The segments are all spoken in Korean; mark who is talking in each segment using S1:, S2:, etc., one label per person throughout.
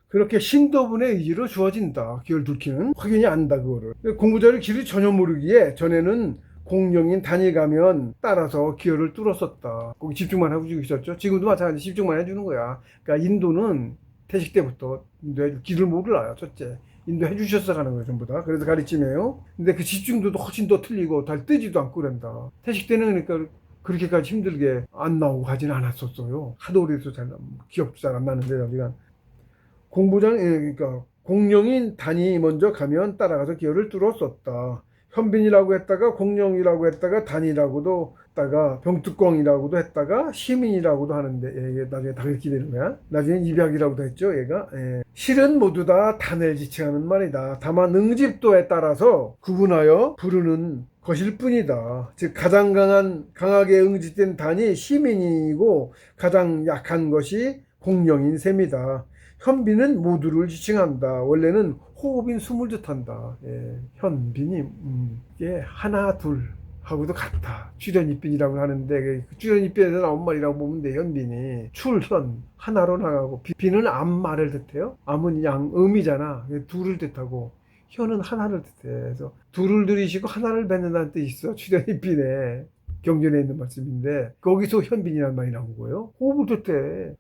S1: 그렇게 신도분의 의지로 주어진다. 기열 둘기는 확연히 안다 그거를. 공부자를 길을 전혀 모르기에 전에는 공령인 단이 가면 따라서 기열을 뚫었었다. 거기 집중만 하고 있었죠. 지금도 마찬가지 집중만 해주는 거야. 그러니까 인도는 태식 때부터 인도해 길을 몰라요. 첫째. 인도해 주셔서 가는 거예요. 전부 다. 그래서 가르치네요. 근데 그 집중도도 훨씬 더 틀리고 잘 뜨지도 않고 그런다. 태식 때는 그러니까 그렇게까지 힘들게 안 나오고 가진 않았었어요. 하도 오래돼서 기억도 잘 안 나는데 우리가 공부장, 그러니까 공령인 단이 먼저 가면 따라가서 기어를 뚫었었다. 현빈이라고 했다가 공령이라고 했다가 단이라고도 했다가 병뚜껑이라고도 했다가 시민이라고도 하는데 이게 나중에 다 그렇게 되는 거야. 나중에 입약이라고도 했죠. 얘가. 실은 모두 다 단을 지칭하는 말이다. 다만 응집도에 따라서 구분하여 부르는 것일 뿐이다. 즉 가장 강하게 응집된 단이 시민이고 가장 약한 것이 공령인 셈이다. 현빈은 모두를 지칭한다. 원래는 호흡인 숨을 뜻한다. 현빈이 이게 하나 둘 하고도 같다. 출현입빈이라고 하는데 그 출현입빈에서 나온 말이라고 보면 돼. 현빈이 출현 하나로 나가고 빈은 암말을 뜻해요. 암은 양 음이잖아. 둘을 뜻하고 현은 하나를 뜻해. 그래서 둘을 들이시고 하나를 뱉는다는 뜻이 있어. 출현입빈에 경전에 있는 말씀인데 거기서 현빈이라는 말이 나온 거예요. 호흡을 뜻해.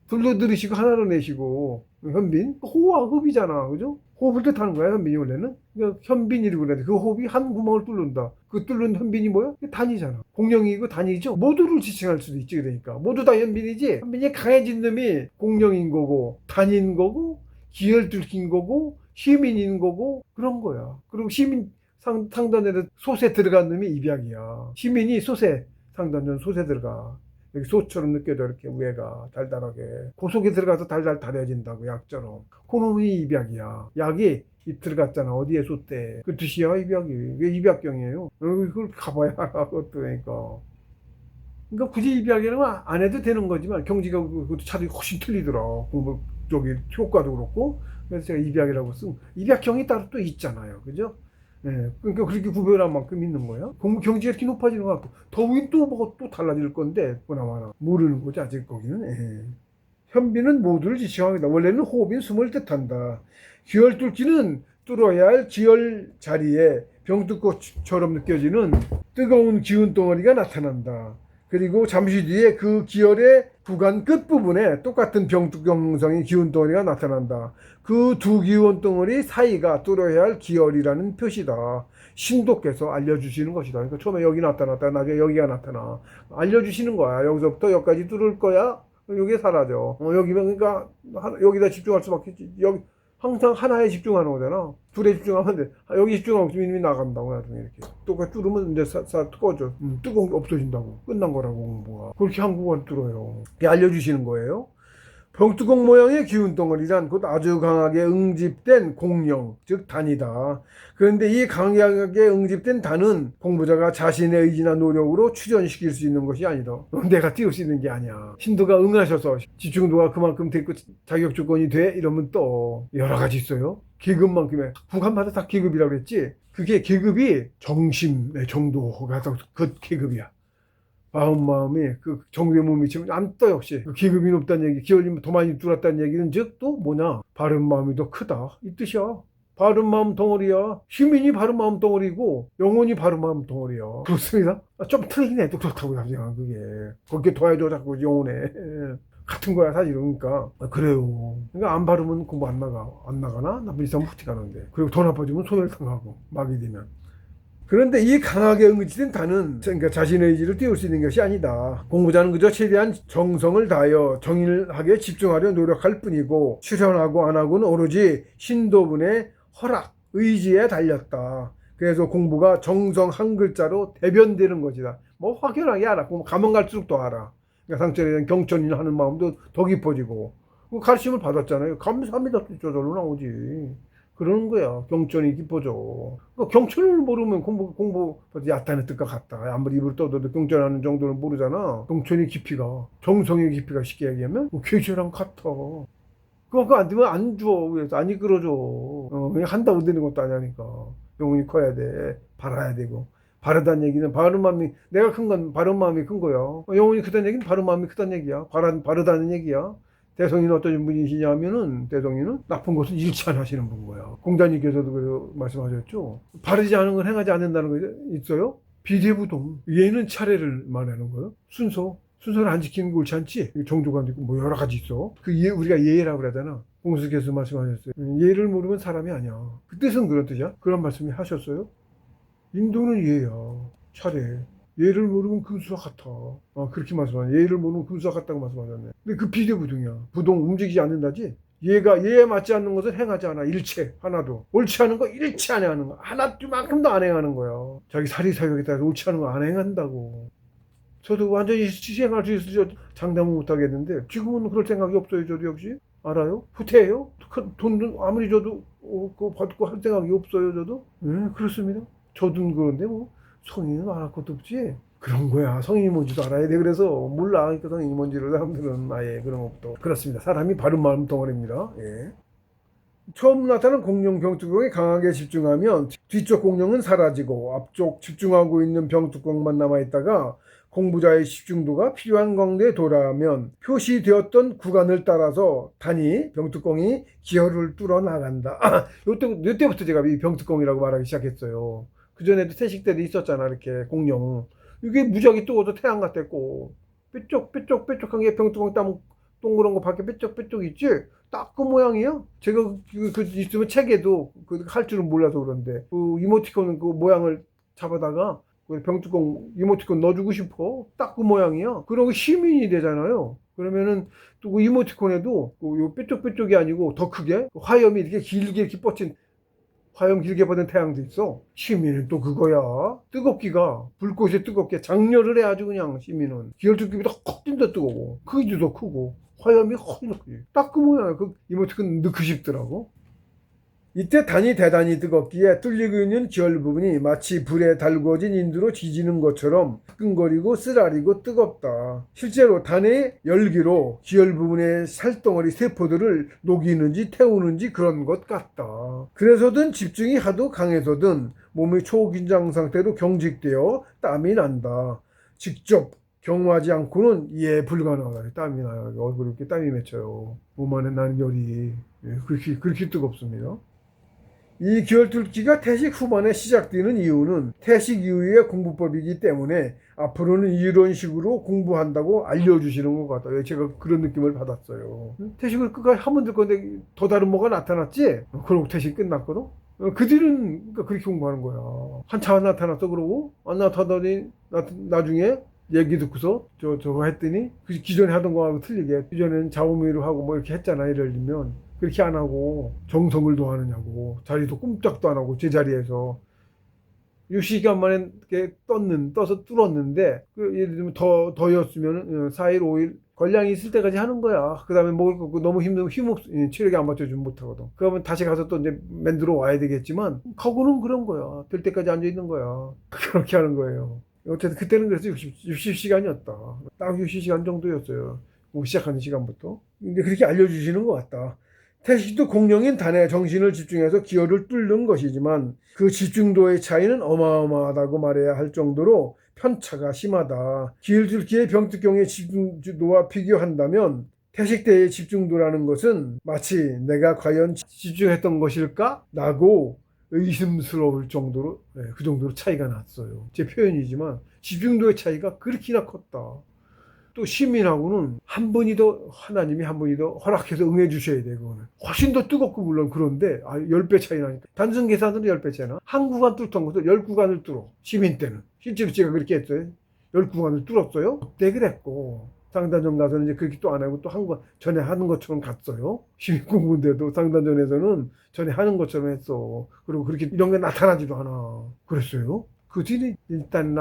S1: 둘로 들으시고 하나로 내시고 현빈 호와 흡이잖아. 그죠? 호흡을 뜻하는 거야 현빈이 원래는. 그러니까 현빈이라고 그러는데 그 호흡이 한 구멍을 뚫는다. 그 뚫는 현빈이 뭐야? 단이잖아. 공령이고 단이죠. 모두를 지칭할 수도 있지. 그러니까 모두 다 현빈이지. 현빈이 강해진 놈이 공령인 거고 단인 거고 기혈 뚫긴 거고 시민인 거고 그런 거야. 그리고 시민 상단에도 솥에 들어간 놈이 입약이야. 시민이 솥에 상단전 솥에 들어가. 여기 소처럼 느껴져. 이렇게 위에가 달달하게 그 속에 들어가서 달달 달여진다고. 약처럼. 그놈이 입약이야. 약이 이 들어갔잖아. 어디에 쏟대 그 뜻이야. 입약이. 이게 입약경이에요. 그걸 가봐야 알아. 그것도. 그러니까 굳이 입약이라는 건 안 해도 되는 거지만 경지가 그것도 차라리 훨씬 틀리더라. 공부 저기 효과도 그렇고. 그래서 제가 입약이라고 쓴. 입약경이 따로 또 있잖아요. 그죠? 그러니까 그렇게 구별할 만큼 있는 거야. 공부 경지가 이렇게 높아지는 것 같고 더위 또 뭐가 또 달라질 건데 보나마나 모르는 거지 아직 거기는. 현빈은 모두를 지칭합니다. 원래는 호흡인 숨을 뜻한다. 기혈 뚫기는 뚫어야 할 기혈 자리에 병뚜껑처럼 느껴지는 뜨거운 기운 덩어리가 나타난다. 그리고 잠시 뒤에 그 기혈의 구간 끝부분에 똑같은 병뚜껑 형성의 기운 덩어리가 나타난다. 그 두 기운 덩어리 사이가 뚫어야 할 기혈이라는 표시다. 신도께서 알려주시는 것이다. 그러니까 처음에 여기 나타났다. 나중에 여기가 나타나. 알려주시는 거야. 여기서부터 여기까지 뚫을 거야. 여기에 사라져. 여기면 그러니까 여기다 집중할 수밖에 없지. 여기 항상 하나에 집중하는 거잖아. 둘에 집중하면 안 돼. 여기 집중하고 있으면 이미 나간다고. 나중에 이렇게 똑같이 뚫으면 이제 꺼져. 뜨거운 게 없어진다고. 끝난 거라고 공부가. 그렇게 한국어를 뚫어요. 이게 알려주시는 거예요. 병뚜껑 모양의 기운 덩어리란 곧 아주 강하게 응집된 공령, 즉 단이다. 그런데 이 강하게 응집된 단은 공부자가 자신의 의지나 노력으로 출현시킬 수 있는 것이 아니다. 내가 띄울 수 있는 게 아니야. 신도가 응하셔서 집중도가 그만큼 됐고 자격 조건이 돼? 이러면 또 여러 가지 있어요. 계급만큼의 구간마다 다 계급이라고 그랬지. 그게 계급이 정심의 정도가 그 계급이야. 마음이 그 정도의 몸이 지금 안 떠. 역시 그 기급이 높다는 얘기, 기혈이 더 많이 들어왔다는 얘기는 즉 또 뭐냐, 바른 마음이 더 크다 이 뜻이야. 바른 마음 덩어리야. 시민이 바른 마음 덩어리고 영혼이 바른 마음 덩어리야. 그렇습니다. 좀 틀리긴 해. 또 그렇다고 하지만 그게 거기에 더해줘 자꾸 영혼에. 같은 거야 사실은. 그러니까 그래요. 그러니까 안 바르면 공부 안 나가나 나쁜 짓 하면 후티 가는데. 그리고 더 나빠지면 소멸당하고 막이 되면. 그런데 이 강하게 응집된 단은 그러니까 자신의 의지를 띄울 수 있는 것이 아니다. 공부자는 그저 최대한 정성을 다하여 정일하게 집중하려 노력할 뿐이고 출현하고 안 하고는 오로지 신도분의 허락, 의지에 달렸다. 그래서 공부가 정성 한 글자로 대변되는 것이다. 뭐 확연하게 알아. 가면 갈수록 더 알아. 그러니까 상처에 대한 경천이나 하는 마음도 더 깊어지고. 가르침을 받았잖아요. 감사합니다. 저절로 나오지. 그러는 거야. 경천이 깊어져. 그러니까 경천을 모르면 공부 얕다는 뜻과 같다. 아무리 입을 떠도 경천하는 정도는 모르잖아. 경천의 깊이가, 정성의 깊이가 쉽게 얘기하면 계시랑 같아. 그거 안 되면 안 줘. 그래서 안 이끌어줘. 그냥 한다고 되는 것도 아니니까. 영혼이 커야 돼. 바라야 되고. 바르다는 얘기는 바른 마음이, 내가 큰 건 바른 마음이 큰 거야. 영혼이 크다는 얘기는 바른 마음이 크다는 얘기야. 바르다는 얘기야. 대성이는 어떤 분이시냐면은, 대성이는 나쁜 것을 잃지 않 하시는 분 거야. 공자님께서도 그 말씀하셨죠. 바르지 않은 걸 행하지 않는다는 거 있어요? 비례부동. 얘는 차례를 말하는 거예요. 순서를 안 지키는 거 옳지 않지? 정조관도 있고 뭐 여러 가지 있어. 그 우리가 예라고 그러잖아. 공수께서 말씀하셨어요. 예를 모르면 사람이 아니야. 그 뜻은 그런 뜻이야. 그런 말씀이 하셨어요. 인도는 예야. 차례. 예를 모르면 금수와 같아. 그렇게 말씀하네. 예를 모르면 금수와 같다고 말씀하셨네. 근데 그 비례부동이야. 부동 움직이지 않는다지. 예에 맞지 않는 것을 행하지 않아. 일체 하나도. 옳지 않은 거 일체 안 행하는 거. 하나만큼도 안 행하는 거야. 자기 사리사욕에 따라서 옳지 않은 거 안 행한다고. 저도 완전히 시행할 수 있어서 장담은 못 하겠는데 지금은 그럴 생각이 없어요. 저도 역시. 알아요? 후퇴해요? 돈 아무리 줘도 그거 받고 할 생각이 없어요. 저도. 네, 그렇습니다. 저도 그런데 뭐 성인은 알 것도 없지. 그런 거야. 성인이 뭔지도 알아야 돼. 그래서 몰라. 그러니까 성인이 뭔지를 사람들은 아예 그런 것도. 그렇습니다. 사람이 바른 마음 덩어리입니다. 예. 처음 나타난 공룡 병뚜껑에 강하게 집중하면 뒤쪽 공룡은 사라지고 앞쪽 집중하고 있는 병뚜껑만 남아있다가 공부자의 집중도가 필요한 광대에 돌아오면 표시되었던 구간을 따라서 단위 병뚜껑이 기혈을 뚫어 나간다. 이때부터 제가 이 병뚜껑이라고 말하기 시작했어요. 그전에도 태식 때도 있었잖아. 이렇게 공룡. 이게 무지하게 뜨거워서 태양 같았고 뾰족한 게 병뚜껑 따면 동그란 거 밖에 뾰족 있지? 딱 그 모양이야. 제가 그 있으면 책에도 할 줄은 몰라서 그런데 그 이모티콘 그 모양을 잡아다가 병뚜껑 이모티콘 넣어주고 싶어. 딱 그 모양이야. 그러고 시민이 되잖아요. 그러면은 또 그 이모티콘에도 요 뾰족이 아니고 더 크게 화염이 이렇게 길게 이렇게 뻗친 화염 길게 뻗은 태양도 있어. 시민은 또 그거야. 뜨겁기가 불꽃이 뜨겁게 장렬을 해 아주 그냥 시민은 기혈투기보다 훨씬 더 뜨거워. 크기도 더 크고 화염이 훨씬 더 크지. 딱 그 모양이야. 그 이모티콘 넣고 싶더라고. 이때 단이 대단히 뜨겁기에 뚫리고 있는 기혈 부분이 마치 불에 달구어진 인두로 지지는 것처럼 끈거리고 쓰라리고 뜨겁다. 실제로 단의 열기로 기혈 부분의 살덩어리 세포들을 녹이는지 태우는지 그런 것 같다. 그래서든 집중이 하도 강해서든 몸의 초긴장 상태로 경직되어 땀이 난다. 직접 경험하지 않고는 이해 불가능하다. 땀이 나요. 얼굴에 이렇게 땀이 맺혀요. 몸 안에 나는 열이 그렇게 뜨겁습니다. 이 기혈뚫기가 태식 후반에 시작되는 이유는 태식 이후의 공부법이기 때문에 앞으로는 이런 식으로 공부한다고 알려주시는 것 같아요. 제가 그런 느낌을 받았어요. 태식을 끝까지 하면 될 건데 더 다른 뭐가 나타났지? 그러고 태식 끝났거든? 그 뒤는 그렇게 공부하는 거야. 한참 안 나타났어 그러고 안 나타나더니 나중에 얘기 듣고서 저거 했더니 기존에 하던 거하고 틀리게 기존에는 좌우미로 하고 뭐 이렇게 했잖아. 예를 들면 그렇게 안 하고 정성을 더하느냐고 자리도 꼼짝도 안 하고 제자리에서 6시간 만에 이렇게 떠서 뚫었는데 예를 들면 더였으면 4일 5일 권량이 있을 때까지 하는 거야. 그 다음에 먹을 거 너무 힘들면 체력이 안 받쳐주면 못하거든. 그러면 다시 가서 또 이제 만들어 와야 되겠지만 하고는 그런 거야. 될 때까지 앉아 있는 거야. 그렇게 하는 거예요. 어쨌든 그때는 그래서 60시간이었다. 딱 60시간 정도였어요. 시작하는 시간부터. 근데 그렇게 알려주시는 것 같다. 태식도 공룡인 단에 정신을 집중해서 기혈을 뚫는 것이지만 그 집중도의 차이는 어마어마하다고 말해야 할 정도로 편차가 심하다. 기혈뚫기의 병뚜껑의 집중도와 비교한다면 태식 때의 집중도라는 것은 마치 내가 과연 집중했던 것일까? 라고 의심스러울 정도로 그 정도로 차이가 났어요. 제 표현이지만 집중도의 차이가 그렇게나 컸다. 또 시민하고는 하나님이 한 분이 더 허락해서 응해 주셔야 돼. 그거는 훨씬 더 뜨겁고 물론 그런데 10배 차이 나니까 단순 계산으로 10배 차이나 한 구간 뚫던 것을 10구간을 뚫어. 시민 때는 실제로 제가 그렇게 했어요. 10구간을 뚫었어요. 그때 그랬고 상단전 가서는 이제 그렇게 또 안 하고 또 한 거 전에 하는 것처럼 갔어요. 시민 공부인데도 상단전에서는 전에 하는 것처럼 했어. 그리고 그렇게 이런 게 나타나지도 않아. 그랬어요. 그 뒤는 일단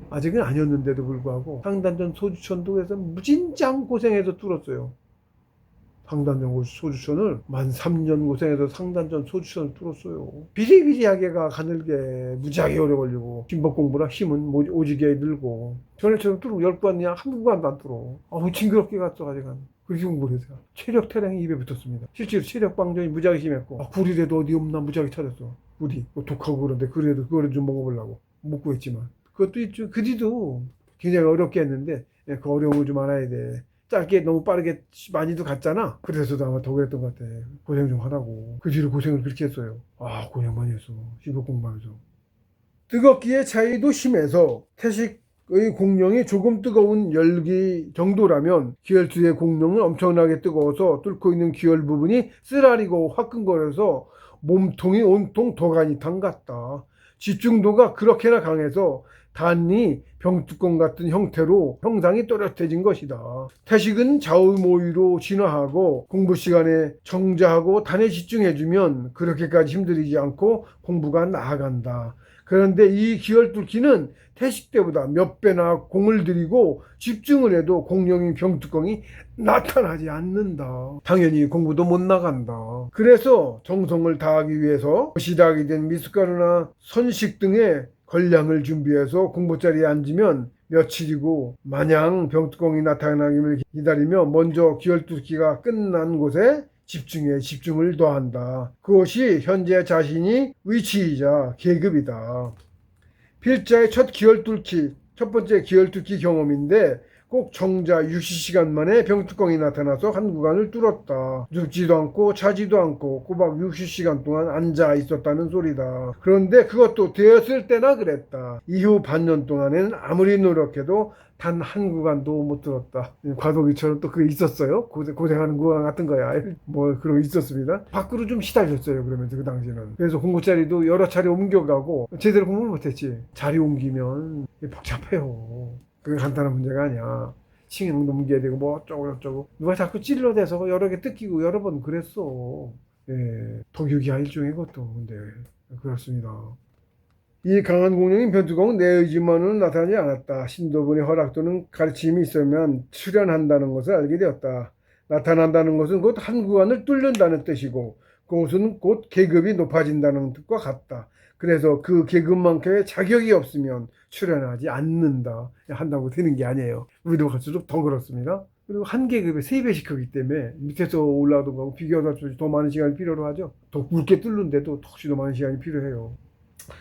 S1: 아직은 아니었는데도 불구하고 상단전 소주천도 해서 무진장 고생해서 뚫었어요. 상단전 소주천을 3년 고생해서 상단전 소주천을 뚫었어요. 비리비리하게가 가늘게 무지하게 오래 걸리고 김법 공부라 힘은 오지게 늘고 전에처럼 뚫고 10구간 한 구간도 안 뚫어. 징그럽게 갔어 아직은. 그렇게 공부를 해서 체력 태량이 입에 붙었습니다. 실제로 체력 방전이 무지하게 심했고 구리라도 어디 없나 무지하게 찾았어. 구리 독하고 그런데 그래도 그거를 좀 먹어보려고 못 구했지만 그것도 있죠. 그 뒤도 굉장히 어렵게 했는데 그 어려움을 좀 알아야 돼. 짧게 너무 빠르게 많이도 갔잖아. 그래서도 아마 더 그랬던 것 같아. 고생 좀 하라고. 그 뒤로 고생을 그렇게 했어요. 아, 고생 많이 했어. 시법 공부하면서. 뜨겁기의 차이도 심해서 태식의 공룡이 조금 뜨거운 열기 정도라면 기혈투의 공룡은 엄청나게 뜨거워서 뚫고 있는 기혈 부분이 쓰라리고 화끈거려서 몸통이 온통 도가니탕 같다. 집중도가 그렇게나 강해서 단이 병뚜껑 같은 형태로 형상이 또렷해진 것이다. 태식은 좌우모의로 진화하고 공부 시간에 정자하고 단에 집중해주면 그렇게까지 힘들이지 않고 공부가 나아간다. 그런데 이 기혈뚫기는 태식 때보다 몇 배나 공을 들이고 집중을 해도 공룡인 병뚜껑이 나타나지 않는다. 당연히 공부도 못 나간다. 그래서 정성을 다하기 위해서 도시락이 된 미숫가루나 선식 등의 걸량을 준비해서 공부자리에 앉으면 며칠이고 마냥 병뚜껑이 나타나기를 기다리며 먼저 기혈뚫기가 끝난 곳에 집중에 집중을 더한다. 그것이 현재 자신이 위치이자 계급이다. 필자의 첫 기혈뚫기, 첫 번째 기혈뚫기 경험인데 꼭 정자 60시간 만에 병뚜껑이 나타나서 한 구간을 뚫었다. 눕지도 않고 자지도 않고 꼬박 60시간 동안 앉아 있었다는 소리다. 그런데 그것도 되었을 때나 그랬다. 이후 반년 동안에는 아무리 노력해도 단 한 구간도 못 들었다. 과도기처럼 또 그게 있었어요. 고생하는 구간 같은 거야. 뭐 그런 거 있었습니다. 밖으로 좀 시달렸어요. 그러면서 그 당시에는. 그래서 공부자리도 여러 차례 옮겨가고 제대로 공부를 못했지. 자리 옮기면 복잡해요. 그게 간단한 문제가 아니야. 층 넘겨야 되고 뭐 어쩌고 누가 자꾸 찔러대서 여러 개 뜯기고 여러 번 그랬어. 예, 독유기한 일종의 것도. 근데 그렇습니다. 이 강한 공룡인 병뚜껑은 내 의지만으로는 나타나지 않았다. 신도분의 허락 또는 가르침이 있으면 출현한다는 것을 알게 되었다. 나타난다는 것은 곧 한 구간을 뚫는다는 뜻이고 그것은 곧 계급이 높아진다는 뜻과 같다. 그래서 그 계급만큼의 자격이 없으면 출현하지 않는다. 한다고 되는 게 아니에요. 우리도 갈수록 더 그렇습니다. 그리고 한 계급에 3배씩 크기 때문에 밑에서 올라오던 거하고 비교해서 더 많은 시간이 필요로 하죠. 더 굵게 뚫는데도 혹시 더 많은 시간이 필요해요.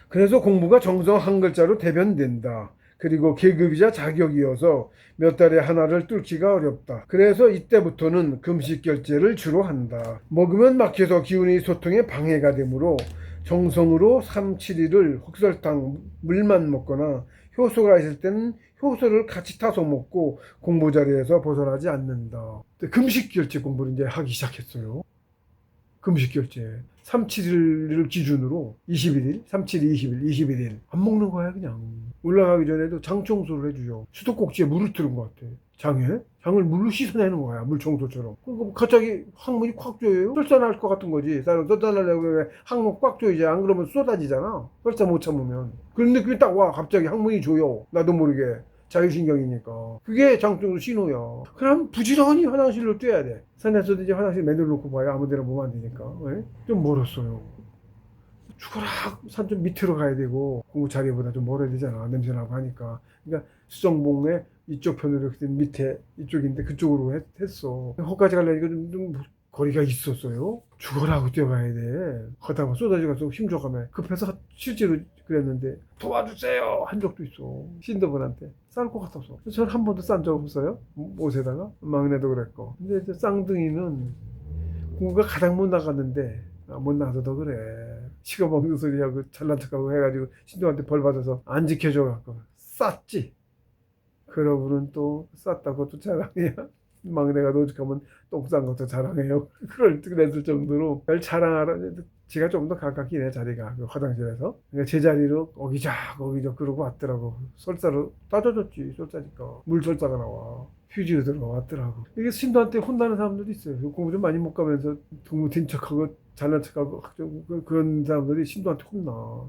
S1: 그래서 공부가 정성 한 글자로 대변된다. 그리고 계급이자 자격이어서 몇 달에 하나를 뚫기가 어렵다. 그래서 이때부터는 금식 결제를 주로 한다. 먹으면 막혀서 기운이 소통에 방해가 되므로 정성으로 3, 7일을 흑설탕, 물만 먹거나 효소가 있을 때는 효소를 같이 타서 먹고 공부 자리에서 벗어나지 않는다. 금식 결제 공부를 이제 하기 시작했어요. 금식 결제. 3, 7일을 기준으로 21일, 3, 7, 20일, 21일 안 먹는 거야 그냥. 올라가기 전에도 장 청소를 해주죠. 수도꼭지에 물을 틀은 것 같아. 장에? 장을 물로 씻어내는 거야. 물 청소처럼. 그러니까 갑자기 항문이 콱 조여요. 쏠산할 것 같은 거지. 사람 쏠산하려고 왜 항문 꽉 조이지. 안 그러면 쏟아지잖아. 쏠산 못 참으면. 그런 느낌이 딱 와. 갑자기 항문이 조여. 나도 모르게. 자율신경이니까. 그게 장증으로 신호야. 그럼 부지런히 화장실로 뛰어야 돼. 산에서도 이제 화장실 매달 놓고 봐야 아무데나 보면 안 되니까. 네? 좀 멀었어요. 죽어라 산 좀 밑으로 가야 되고 공부 자리보다 좀 멀어야 되잖아. 냄새나고 하니까. 그러니까 수정봉에 이쪽 편으로 밑에 이쪽인데 그쪽으로 했어. 거기까지 가려니까 좀 거리가 있었어요. 죽어라고 뛰어가야 돼. 하다가 쏟아져가지고 힘줘가며 급해서 실제로 그랬는데 도와주세요 한 적도 있어. 신도분한테 쌀 것 같아서. 저는 한 번도 싼 적 없어요. 옷에다가. 막내도 그랬고. 근데 이제 쌍둥이는 공부가 가장 못 나갔는데 못 나가서 더 그래. 시가 먹는 소리하고 잘난 척하고 해가지고 신도한테 벌 받아서 안 지켜줘갖고 쌌지. 그러고는 또 쌌다고 또 자랑해요. 막내가 노죽하면 똥 싼 것도 자랑해요. 그랬을 정도로 별 자랑하러 제가 좀 더 가깝긴 해. 자리가 그 화장실에서. 그러니까 제 자리로 어기작 그러고 왔더라고. 설사로 따져줬지. 설사니까 물설사가 나와. 휴지로 들어왔더라고. 이게 신도한테 혼나는 사람들이 있어요. 공부 좀 많이 못 가면서 동무 튄 척하고 잘난 척하고 그런 사람들이 신도한테 혼나.